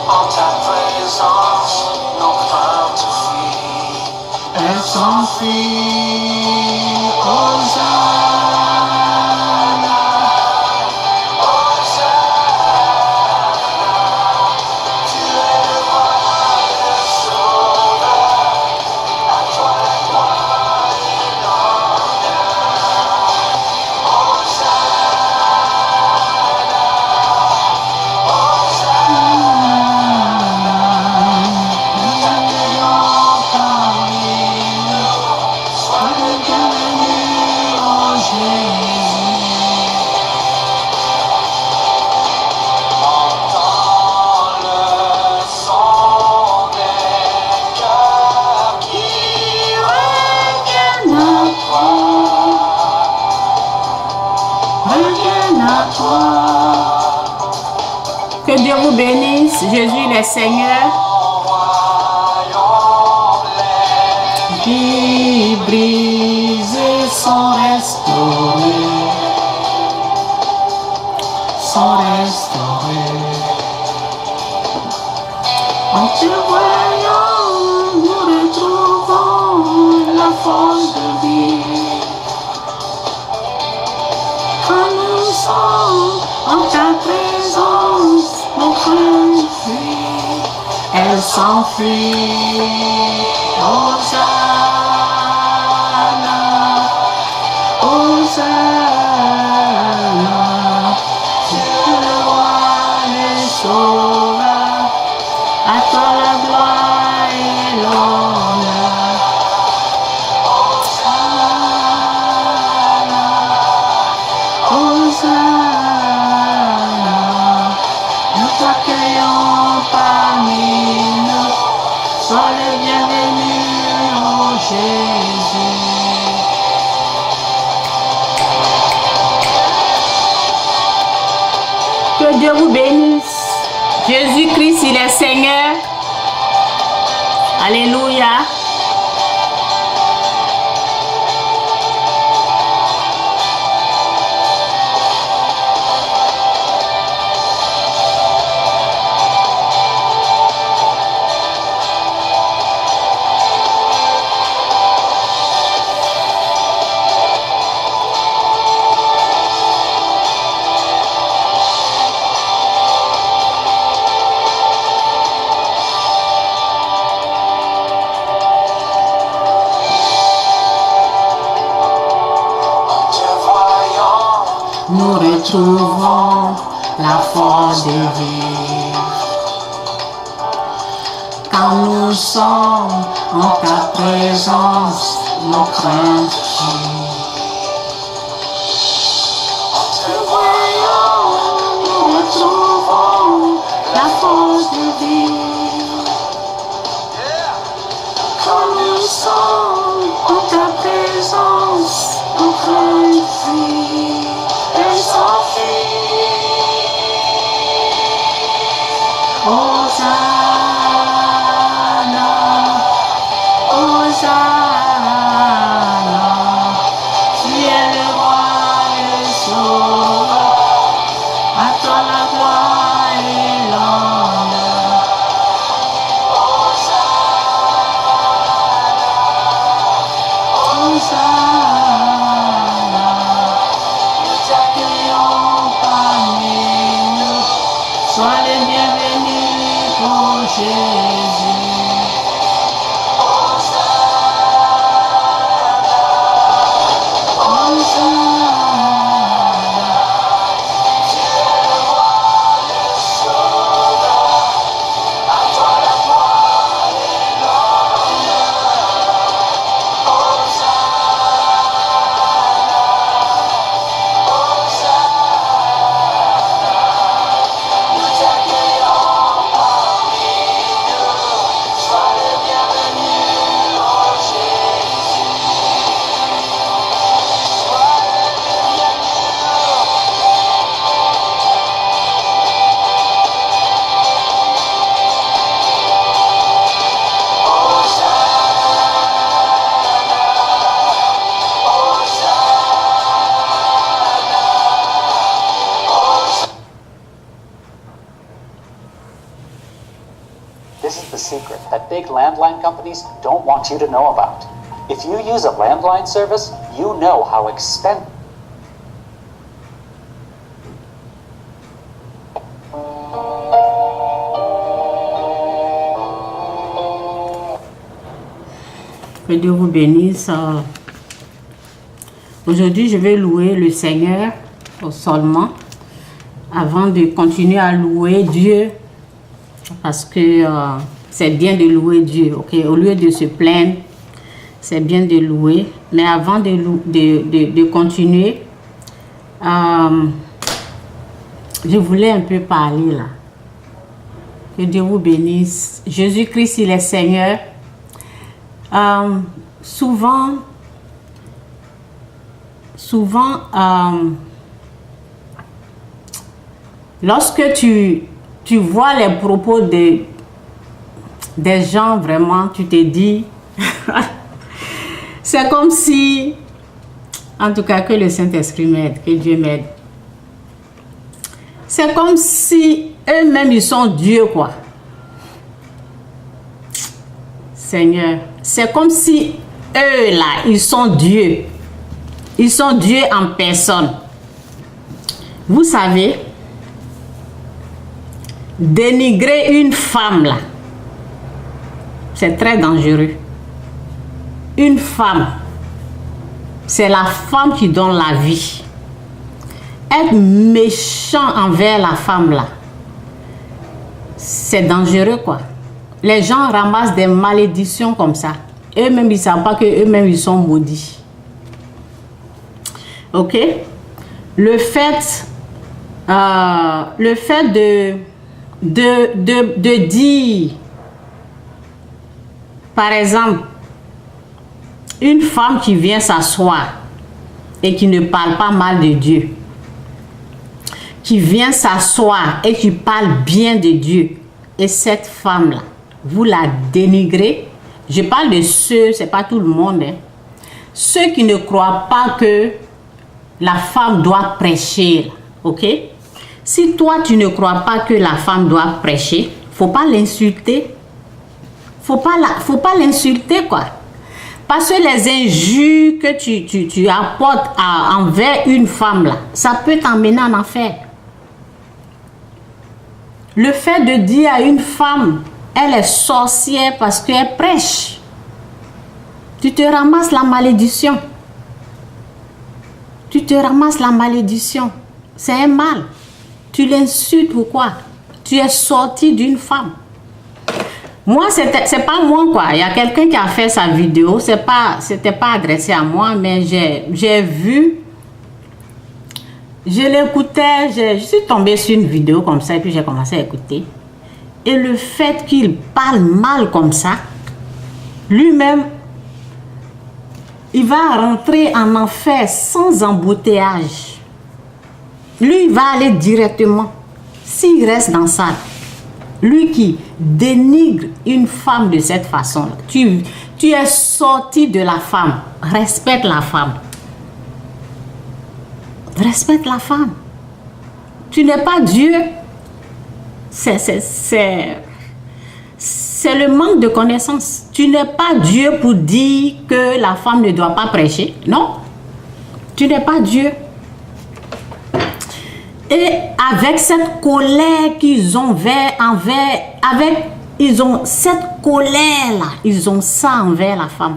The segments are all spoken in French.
En ta présence, nos craintes fuient. Elles s'enfuient. Hosanna, Hosanna. Tu es le roi, le sauveur. À toi la gloire et l'honneur. Hosanna, Hosanna. Nous t'accueillons parmi nous. Sois le bienvenu, oh Jésus. Entends le son des cœurs qui reviennent à toi. Reviennent à toi. Que Dieu vous bénisse. Jésus il est Seigneur. Vies brisées sont restaurées. Sont restaurées. En te voyant, nous retrouvons la force de vie. Quand nous sommes en ta présence, nos craintes fuient. Elles s'enfuient. Hosanna, Hosanna. Tu es le roi, le sauveur. À toi la gloire et l'honneur. Hosanna, Hosanna. Nous t'accueillons parmi nous. Sois le bienvenu, oh Jésus. Que Dieu vous bénisse. Jésus-Christ, il est Seigneur. Alléluia. En te voyant, nous retrouvons la force de vivre. Quand nous sommes en ta présence, nos craintes fuient. En te voyant, nous retrouvons la force de vivre. Quand nous sommes en ta présence, nos craintes fuient. Elles s'enfuient. Hosanna, Hosanna. Tu es le roi, le sauveur. À toi la gloire et l'honneur. Hosanna, nous t'accueillons parmi nous. Sois le bienvenu, oh Jésus. Nous t'accueillons parmi This is the secret that big landline companies don't want you to know about. If you use a landline service, you know how expensive. Que Dieu vous bénisse. Aujourd'hui, je vais louer le Seigneur seulement avant de continuer à louer Dieu parce que c'est bien de louer Dieu. Ok, au lieu de se plaindre, c'est bien de louer. Mais avant de continuer, je voulais un peu parler là. Que Dieu vous bénisse. Jésus-Christ, il est Seigneur. Souvent, lorsque tu vois les propos des gens, vraiment, tu te dis, c'est comme si, en tout cas, que le Saint-Esprit m'aide, que Dieu m'aide. C'est comme si eux-mêmes, ils sont Dieu, quoi. Seigneur, c'est comme si eux, là, ils sont Dieu. Ils sont Dieu en personne. Vous savez, dénigrer une femme, là, c'est très dangereux. Une femme, c'est la femme qui donne la vie. Être méchant envers la femme, là, c'est dangereux, quoi. Les gens ramassent des malédictions comme ça. Eux-mêmes, ils ne savent pas qu'eux-mêmes, ils sont maudits. Ok? Le fait de dire, par exemple, une femme qui vient s'asseoir et qui ne parle pas mal de Dieu, qui vient s'asseoir et qui parle bien de Dieu, et cette femme-là, vous la dénigrez. Je parle de ceux, c'est pas tout le monde, hein. Ceux qui ne croient pas que la femme doit prêcher, ok? Si toi tu ne crois pas que la femme doit prêcher, faut pas l'insulter. Faut pas l'insulter, quoi. Parce que les injures que tu apportes envers une femme là, ça peut t'emmener en enfer. Le fait de dire à une femme, elle est sorcière parce qu'elle prêche, tu te ramasses la malédiction. Tu te ramasses la malédiction. C'est un mal. Tu l'insultes ou quoi? Tu es sorti d'une femme. Moi, c'est pas moi, quoi. Il y a quelqu'un qui a fait sa vidéo. C'était pas adressé à moi, mais j'ai vu. Je l'écoutais. Je suis tombée sur une vidéo comme ça et puis j'ai commencé à écouter. Et le fait qu'il parle mal comme ça, lui-même, il va rentrer en enfer sans embouteillage. Lui, il va aller directement. S'il reste dans ça, lui qui dénigre une femme de cette façon, tu es sorti de la femme. Respecte la femme. Respecte la femme. Tu n'es pas Dieu. C'est le manque de connaissance. Tu n'es pas Dieu pour dire que la femme ne doit pas prêcher. Non. Tu n'es pas Dieu. Et avec cette colère qu'ils ont ils ont cette colère-là, ils ont ça envers la femme.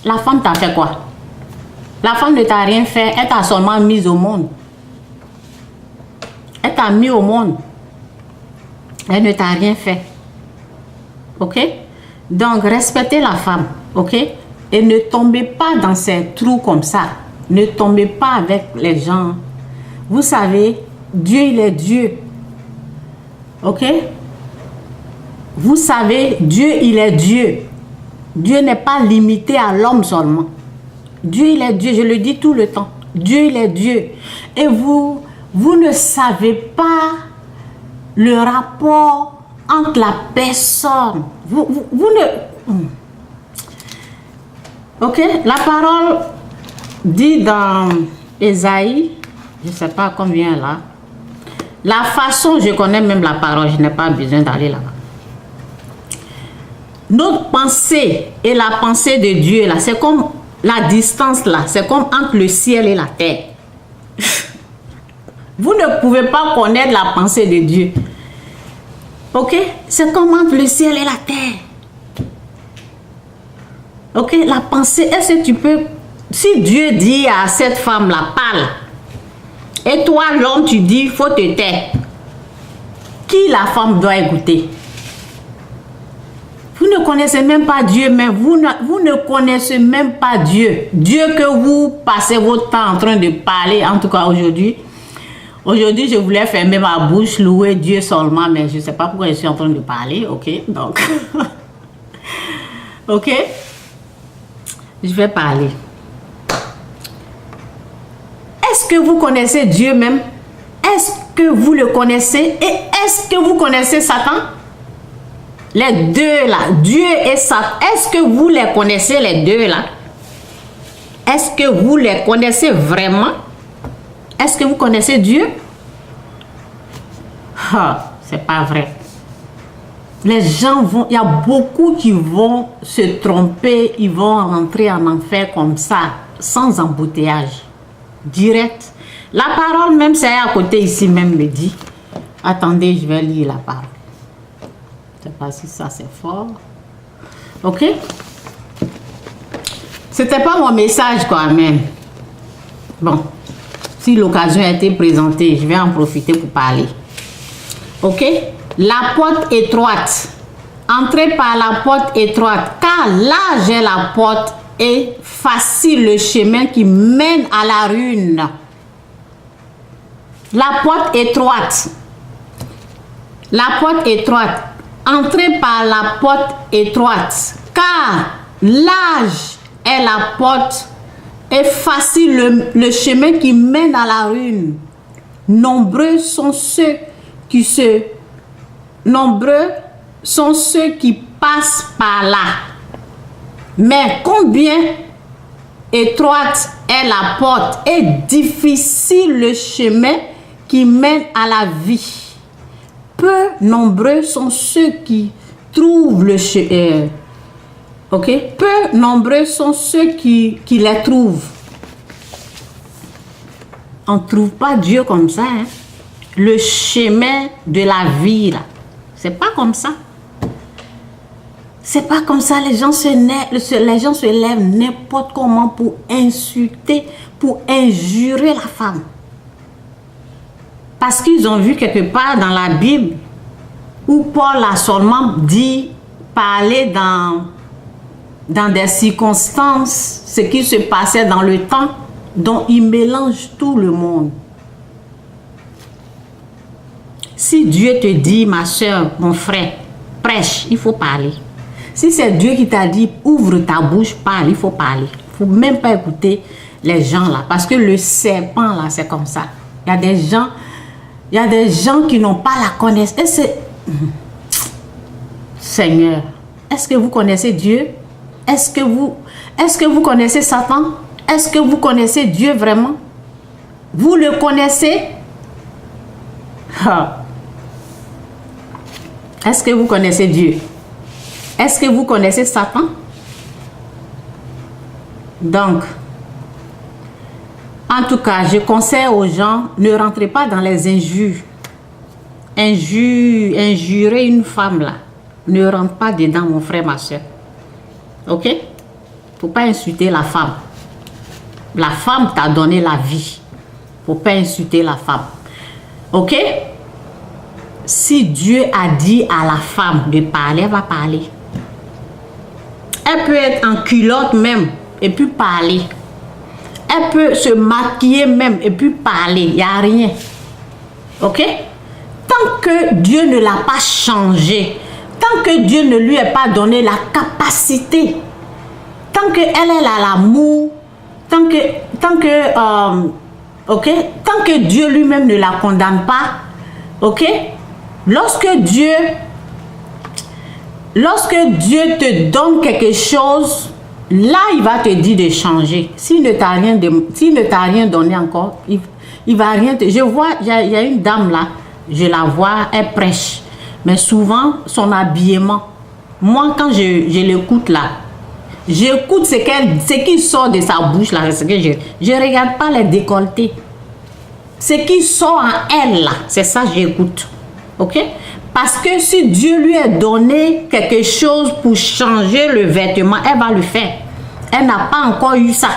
La femme t'a fait quoi? La femme ne t'a rien fait, elle t'a seulement mise au monde. Elle t'a mis au monde. Elle ne t'a rien fait. Ok? Donc, respectez la femme. Ok? Et ne tombez pas dans ces trous comme ça. Ne tombez pas avec les gens. Vous savez, Dieu, il est Dieu. Ok? Vous savez, Dieu, il est Dieu. Dieu n'est pas limité à l'homme seulement. Dieu, il est Dieu. Je le dis tout le temps. Dieu, il est Dieu. Et vous ne savez pas le rapport entre la personne. Vous ne... Ok? La parole dit dans Ésaïe, je ne sais pas combien là. La façon, je connais même la parole, je n'ai pas besoin d'aller là-bas. notre pensée et la pensée de Dieu, là, c'est comme la distance, là. C'est comme entre le ciel et la terre. Vous ne pouvez pas connaître la pensée de Dieu. Ok? C'est comme entre le ciel et la terre. Ok? La pensée, est-ce que tu peux... Si Dieu dit à cette femme-là, parle. Et toi, l'homme, tu dis, il faut te taire. Qui la femme doit écouter? Vous ne connaissez même pas Dieu, mais vous ne connaissez même pas Dieu. Dieu que vous passez votre temps en train de parler, en tout cas aujourd'hui. Aujourd'hui, je voulais fermer ma bouche, louer Dieu seulement, mais je ne sais pas pourquoi je suis en train de parler, ok? Donc, ok? Je vais parler. Est-ce que vous connaissez Dieu même? Est-ce que vous le connaissez? Et est-ce que vous connaissez Satan? Les deux là, Dieu et Satan, est-ce que vous les connaissez les deux là? Est-ce que vous les connaissez vraiment? Est-ce que vous connaissez Dieu? Ah, c'est pas vrai. Les gens vont, il y a beaucoup qui vont se tromper, ils vont rentrer en enfer comme ça, sans embouteillage, direct. La parole même, c'est à côté ici même me dit. Attendez, je vais lire la parole. Je ne sais pas si ça c'est fort. Ok? C'était pas mon message quoi, même. Bon. Si l'occasion a été présentée, je vais en profiter pour parler. Ok? La porte étroite. Entrez par la porte étroite, car large est la porte et facile le chemin qui mène à la ruine. La porte étroite. La porte étroite. Entrez par la porte étroite, car large est la porte et facile le chemin qui mène à la ruine. Nombreux sont ceux qui passent par là. Mais combien étroite est la porte et difficile le chemin qui mène à la vie. Peu nombreux sont ceux qui trouvent le chemin. Ok? Peu nombreux sont ceux qui les trouvent. On ne trouve pas Dieu comme ça. Hein? Le chemin de la vie, là. C'est pas comme ça. C'est pas comme ça. Les gens se lèvent n'importe comment pour insulter, pour injurer la femme. Parce qu'ils ont vu quelque part dans la Bible où Paul a seulement dit, parler dans des circonstances, ce qui se passait dans le temps, dont il mélange tout le monde. Si Dieu te dit, ma soeur, mon frère, prêche, il faut parler. Si c'est Dieu qui t'a dit, ouvre ta bouche, parle, il faut parler. Il ne faut même pas écouter les gens là. Parce que le serpent là, c'est comme ça. Il y a des gens qui n'ont pas la connaissance. Seigneur, est-ce que vous connaissez Dieu? Est-ce que vous connaissez Satan? Est-ce que vous connaissez Dieu vraiment? Vous le connaissez? Est-ce que vous connaissez Dieu? Est-ce que vous connaissez Satan? Donc, en tout cas, je conseille aux gens, ne rentrez pas dans les injures. Injurer une femme là, ne rentre pas dedans, mon frère, ma soeur. Ok? Il ne faut pas insulter la femme. La femme t'a donné la vie. Il ne faut pas insulter la femme. Ok? Si Dieu a dit à la femme de parler, elle va parler. Elle peut être en culotte même et puis parler. Elle peut se maquiller même et puis parler. Il n'y a rien. Ok? Tant que Dieu ne l'a pas changé, tant que Dieu ne lui a pas donné la capacité, tant qu'elle est à l'amour, tant que Dieu lui-même ne la condamne pas, ok? Lorsque Dieu te donne quelque chose, là, il va te dire de changer. S'il ne t'a rien donné encore, il va rien te... Je vois, il y a une dame là, je la vois, elle prêche. Mais souvent, son habillement, Moi, quand je l'écoute là, j'écoute ce qui sort de sa bouche là, ce que je regarde pas les décolletés. Ce qui sort en elle là, c'est ça que j'écoute. Ok? Parce que si Dieu lui a donné quelque chose pour changer le vêtement, elle va le faire. Elle n'a pas encore eu ça.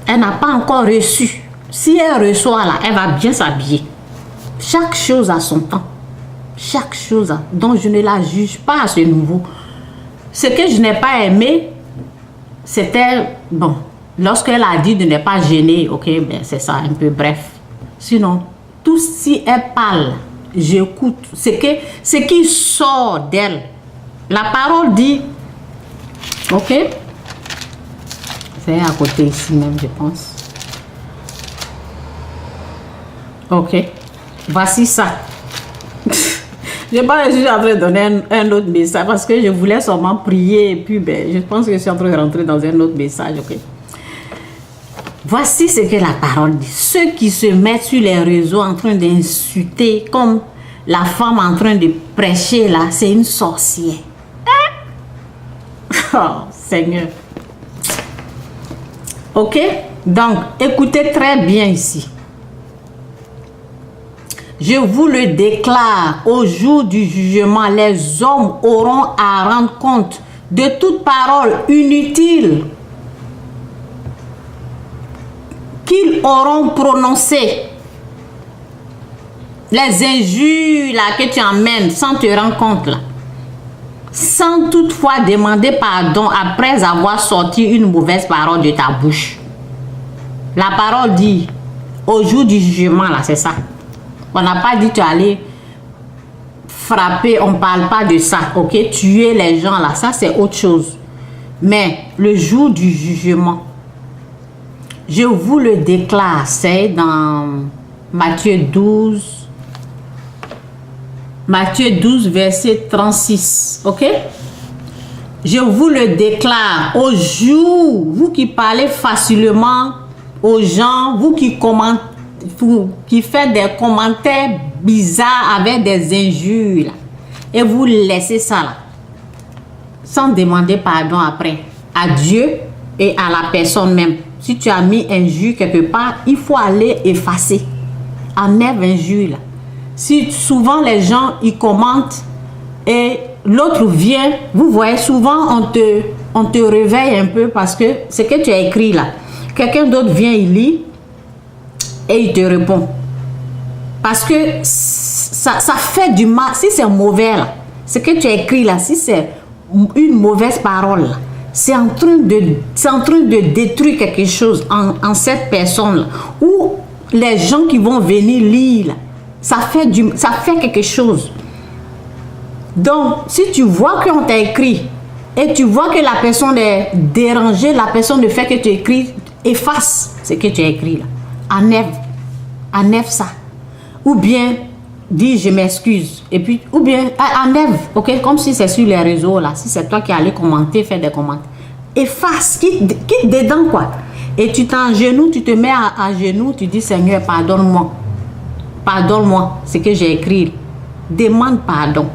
Elle n'a pas encore reçu. Si elle reçoit là, elle va bien s'habiller. Chaque chose a son temps. Chaque chose. Donc je ne la juge pas à ce niveau. Ce que je n'ai pas aimé, c'était, bon, lorsqu'elle a dit de ne pas gêner, ok, ben c'est ça, un peu bref. Sinon, tout si elle parle, j'écoute. Ce qui sort d'elle. La parole dit, ok, c'est à côté ici même, je pense. Ok, voici ça. Je sais pas, je suis en train de donner un autre message parce que je voulais seulement prier et puis ben, je pense que je suis en train de rentrer dans un autre message. Ok. Voici ce que la parole dit. Ceux qui se mettent sur les réseaux en train d'insulter comme la femme en train de prêcher là, c'est une sorcière. Oh Seigneur. Ok. Donc, écoutez très bien ici. Je vous le déclare, au jour du jugement, les hommes auront à rendre compte de toute parole inutile qu'ils auront prononcée. Les injures là, que tu emmènes sans te rendre compte, là, sans toutefois demander pardon après avoir sorti une mauvaise parole de ta bouche. La parole dit, au jour du jugement, là, c'est ça. On n'a pas dit tu allais frapper, on ne parle pas de ça, ok? Tuer les gens là, ça c'est autre chose. Mais le jour du jugement, je vous le déclare, c'est dans Matthieu 12, verset 36, ok? Je vous le déclare, au jour, vous qui parlez facilement aux gens, vous qui commentez, qui fait des commentaires bizarres avec des injures là, et vous laissez ça là sans demander pardon après à Dieu et à la personne même. Si tu as mis injure quelque part, il faut aller effacer, enlève injure là. Si souvent les gens ils commentent et l'autre vient, vous voyez souvent on te réveille un peu parce que ce que tu as écrit là, quelqu'un d'autre vient, il lit et il te répond. Parce que ça fait du mal. Si c'est mauvais là, ce que tu as écrit là, si c'est une mauvaise parole là, c'est en train de détruire quelque chose en cette personne là. Ou les gens qui vont venir lire là, ça fait quelque chose. Donc si tu vois qu'on t'a écrit et tu vois que la personne est dérangée, la personne ne fait que tu écris, efface ce que tu as écrit là. Enlève ça. Ou bien, dis je m'excuse. Et puis, ou bien, enlève. Ok, comme si c'est sur les réseaux là. Si c'est toi qui allais commenter, faire des commentaires. Efface, quitte dedans quoi. Et tu t'engenouilles, tu te mets à genoux, tu dis Seigneur, pardonne-moi. Pardonne-moi ce que j'ai écrit. Demande pardon.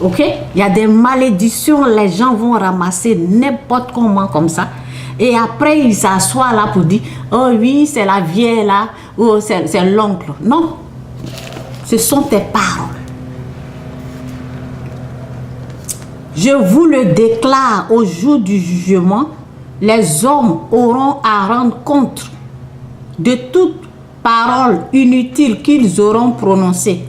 Ok? Il y a des malédictions, les gens vont ramasser n'importe comment comme ça. Et après, il s'assoit là pour dire, oh oui, c'est la vieille là, ou c'est l'oncle. Non, ce sont tes paroles. Je vous le déclare, au jour du jugement, les hommes auront à rendre compte de toute parole inutile qu'ils auront prononcée.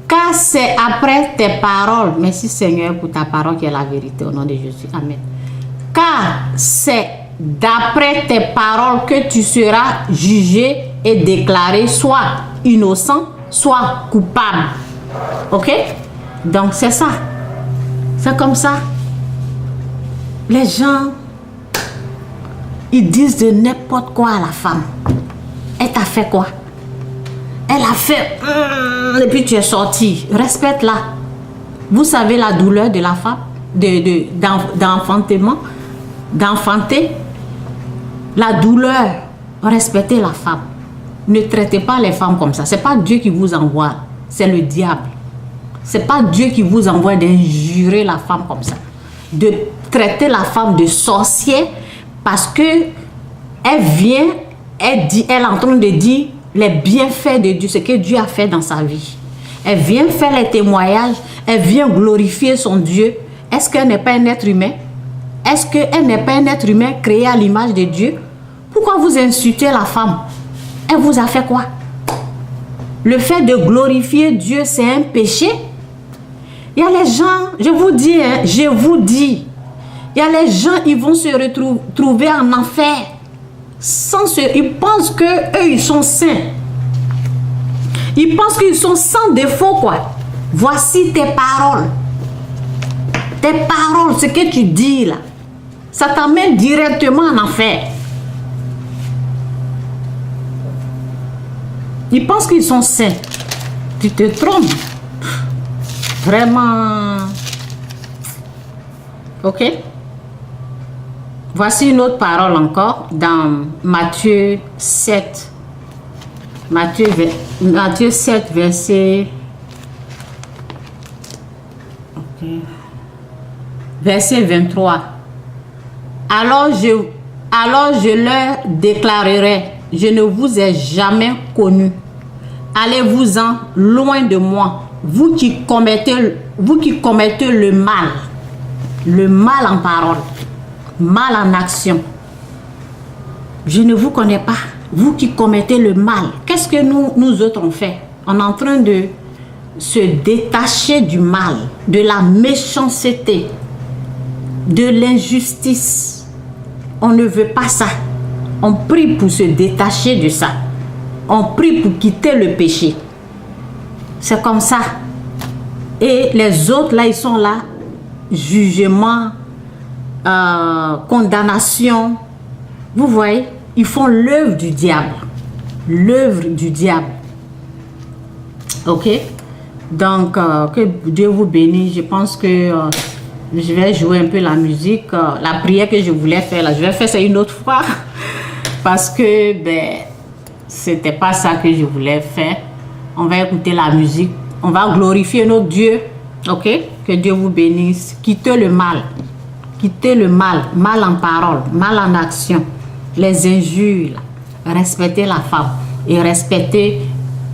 Car c'est après tes paroles, merci Seigneur pour ta parole qui est la vérité, au nom de Jésus. Amen. Car c'est d'après tes paroles que tu seras jugé et déclaré soit innocent, soit coupable. Ok? Donc c'est ça. C'est comme ça. Les gens, ils disent de n'importe quoi à la femme. Elle t'a fait quoi? Elle a fait... et puis tu es sorti. Respecte-la. Vous savez la douleur de la femme, d'enfantement, d'enfanter. La douleur. Respectez la femme. Ne traitez pas les femmes comme ça. Ce n'est pas Dieu qui vous envoie. C'est le diable. C'est pas Dieu qui vous envoie d'injurer la femme comme ça, de traiter la femme de sorcière parce que elle vient, elle est en train de dire les bienfaits de Dieu, ce que Dieu a fait dans sa vie. Elle vient faire les témoignages, elle vient glorifier son Dieu. Est-ce qu'elle n'est pas un être humain? Est-ce qu'elle n'est pas un être humain créé à l'image de Dieu? Pourquoi vous insultez la femme? Elle vous a fait quoi? Le fait de glorifier Dieu, c'est un péché. Il y a les gens, je vous dis, il y a les gens, ils vont se retrouver en enfer. Ils pensent qu'eux, ils sont saints. Ils pensent qu'ils sont sans défaut, quoi. Voici tes paroles. Tes paroles, ce que tu dis là, ça t'amène directement en enfer. Ils pensent qu'ils sont saints. Tu te trompes. Vraiment. Ok? Voici une autre parole encore dans Matthieu 7. Matthieu 7, verset... Okay. Verset 23. Alors je leur déclarerai, je ne vous ai jamais connu. Allez-vous-en loin de moi, vous qui commettez le mal en parole, mal en action. Je ne vous connais pas, vous qui commettez le mal. Qu'est-ce que nous autres on fait? On est en train de se détacher du mal, de la méchanceté, de l'injustice. On ne veut pas ça. On prie pour se détacher de ça. On prie pour quitter le péché. C'est comme ça. Et les autres, là, ils sont là. Jugement, condamnation. Vous voyez, ils font l'œuvre du diable. L'œuvre du diable. Ok? Donc, que Dieu vous bénisse. Je pense que je vais jouer un peu la musique. La prière que je voulais faire, là, je vais faire ça une autre fois. Parce que, c'était pas ça que je voulais faire. On va écouter la musique. On va glorifier notre Dieu. Ok? Que Dieu vous bénisse. Quittez le mal. Quittez le mal. Mal en parole, mal en action. Les injures. Respectez la femme. Et respectez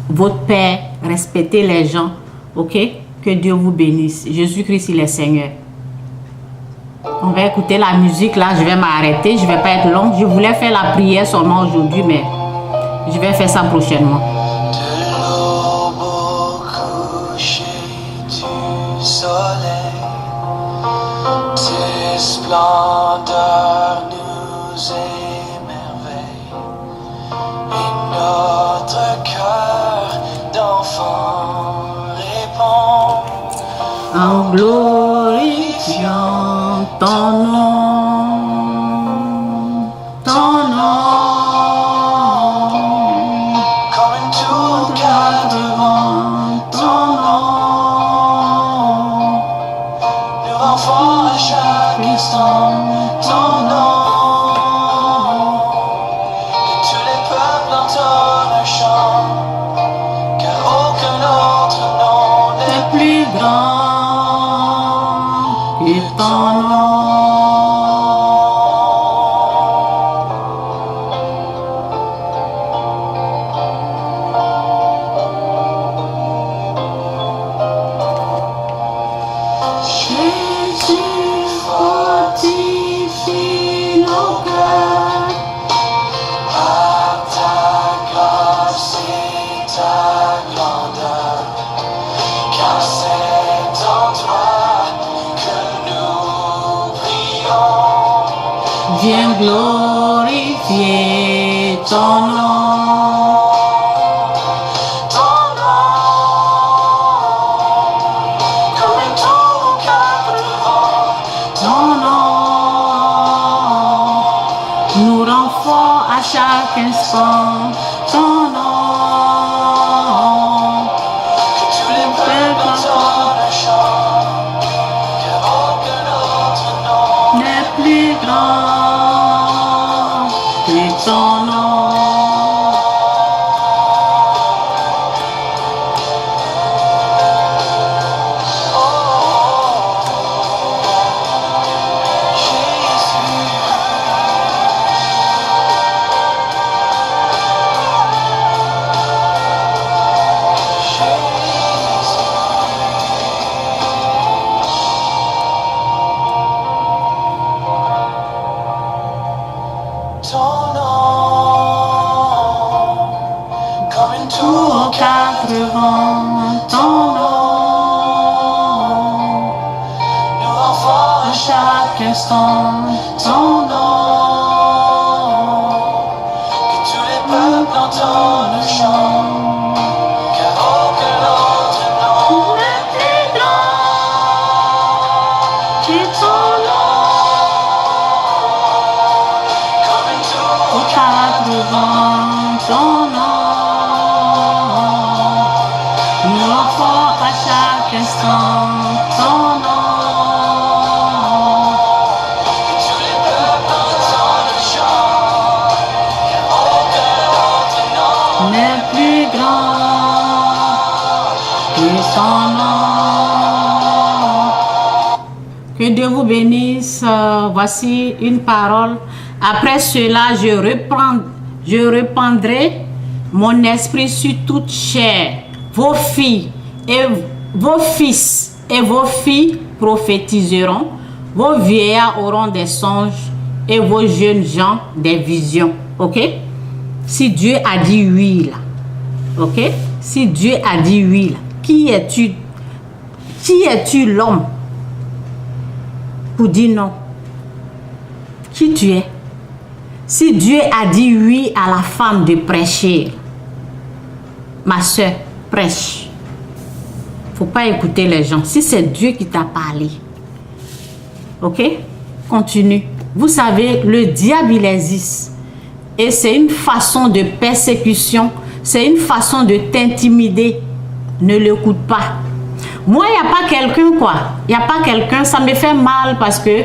votre père. Respectez les gens. Ok? Que Dieu vous bénisse. Jésus-Christ, il est Seigneur. On va écouter la musique. Là, je vais m'arrêter. Je ne vais pas être longue. Je voulais faire la prière seulement aujourd'hui, mais je vais faire ça prochainement. De l'aube au coucher du soleil, tes splendeurs nous émerveillent, et notre cœur d'enfant répond En glorifiant ton nom, ton nom, comme une tour garde devant ton nom, nous rend fort à chaque instant ton nom, que tous les peuples entendent un chant, car aucun autre nom n'est plus grand que ton nom. Jésus fortifie nos cœurs. par ta grâce et ta grandeur, car c'est en toi que nous prions. Viens glorifier ton nom. Ton nom, comme une tour au quatre vents, Ton nom nous rend forts à chaque instant. Ton nom, que tous les peuples entendent un chant, car aucun autre nom n'est plus grand que ton nom. instant ton nom. Que tous les peuples entendent le chant, car aucun autre nom n'est plus grand Que ton nom comme une tour aux quatre vents, ton nom nous l'enfant à chaque instant, ton nom que tous les peuples entendent le chant, car aucun autre nom n'est plus grand que son nom. Que Dieu vous bénisse. Voici une parole. Après cela, je répandrai mon esprit sur toute chair. Vos filles et vos fils et vos filles prophétiseront. Vos vieillards auront des songes et vos jeunes gens des visions. Ok? Si Dieu a dit oui là, ok? Si Dieu a dit oui là, qui es-tu? Qui es-tu l'homme pour dire non? Qui tu es? Si Dieu a dit oui à la femme de prêcher, ma soeur, prêche. Faut pas écouter les gens. Si c'est Dieu qui t'a parlé, ok? Continue. Vous savez, le diable, il existe. Et c'est une façon de persécution. C'est une façon de t'intimider. Ne l'écoute pas. Moi, il n'y a pas quelqu'un, quoi. Il n'y a pas quelqu'un. Ça me fait mal parce que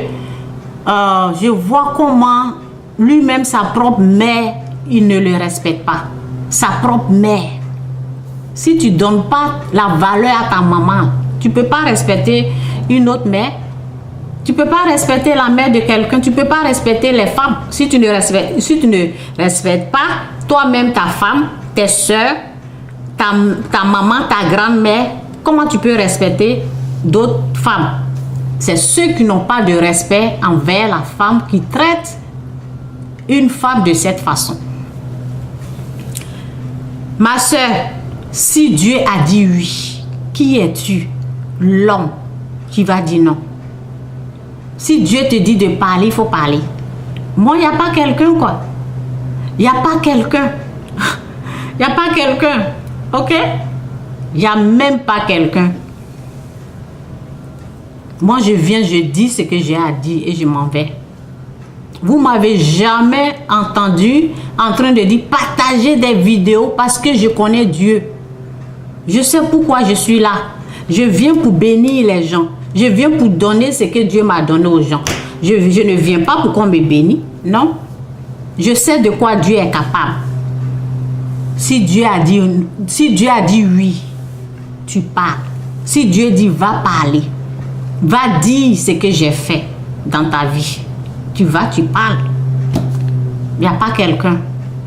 je vois comment lui-même, sa propre mère, il ne le respecte pas. Sa propre mère. Si tu ne donnes pas la valeur à ta maman, tu ne peux pas respecter une autre mère. Tu ne peux pas respecter la mère de quelqu'un. Tu ne peux pas respecter les femmes. Si tu ne respectes pas toi-même ta femme, tes soeurs, ta maman, ta grand-mère, comment tu peux respecter d'autres femmes? C'est ceux qui n'ont pas de respect envers la femme qui traitent une femme de cette façon. Ma soeur, si Dieu a dit oui, qui es-tu? L'homme qui va dire non. Si Dieu te dit de parler, il faut parler. Moi, il n'y a pas quelqu'un, quoi. Il n'y a pas quelqu'un. Il n'y a pas quelqu'un. Ok? Il n'y a même pas quelqu'un. Moi, je viens, je dis ce que j'ai à dire et je m'en vais. Vous m'avez jamais entendu en train de dire partager des vidéos parce que je connais Dieu. Je sais pourquoi je suis là. Je viens pour bénir les gens. Je viens pour donner ce que Dieu m'a donné aux gens. Je ne viens pas pour qu'on me bénisse. Non. Je sais de quoi Dieu est capable. Si Dieu a dit oui, tu parles. Si Dieu dit va parler, va dire ce que j'ai fait dans ta vie. Tu vas, tu parles. Il n'y a pas quelqu'un.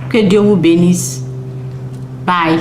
Que Dieu vous bénisse. Bye.